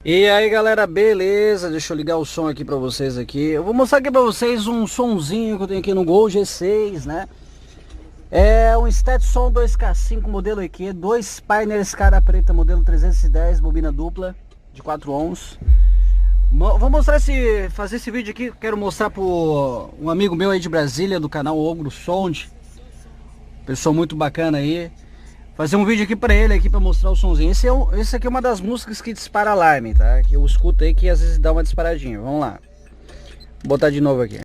E aí galera, beleza? Deixa eu ligar o som aqui pra vocês aqui. Eu vou mostrar aqui pra vocês um sonzinho que eu tenho aqui no Gol G6, né? É um Som 2K5 modelo EQ, 2 painels cara preta, modelo 310, bobina dupla de 4 ohms. Vou mostrar fazer esse vídeo aqui, quero mostrar pro um amigo meu aí de Brasília, do canal Auto Som, pessoa muito bacana aí. Fazer um vídeo aqui pra ele, aqui pra mostrar o somzinho. Esse aqui é uma das músicas que dispara alarme, tá? Que eu escuto aí que às vezes dá uma disparadinha. Vamos lá. Vou botar de novo aqui.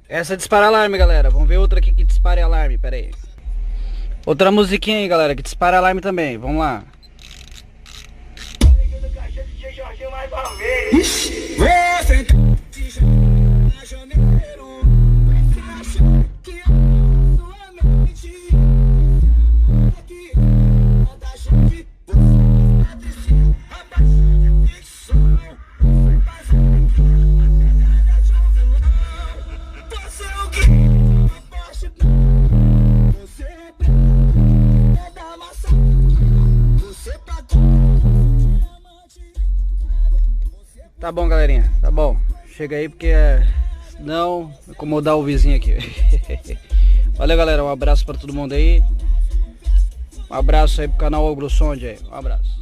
Essa é dispara alarme, galera. Vamos ver outra aqui que dispare alarme, pera aí. Outra musiquinha aí, galera, que dispara alarme também. Vamos lá. Tá bom, galerinha, tá bom. Chega aí porque não incomodar o vizinho aqui. Valeu, galera, um abraço pra todo mundo aí. Um abraço aí pro canal Auto Som aí. Um abraço.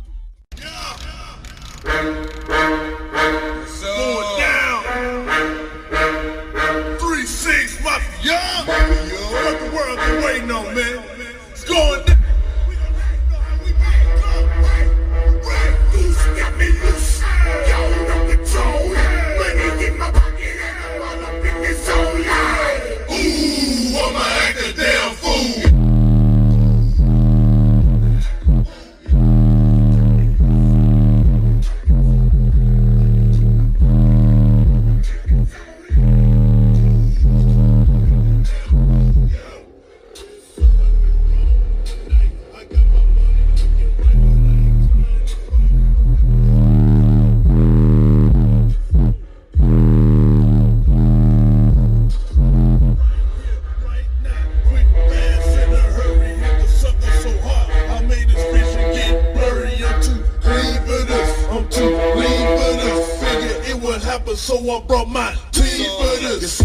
So I brought my team for this.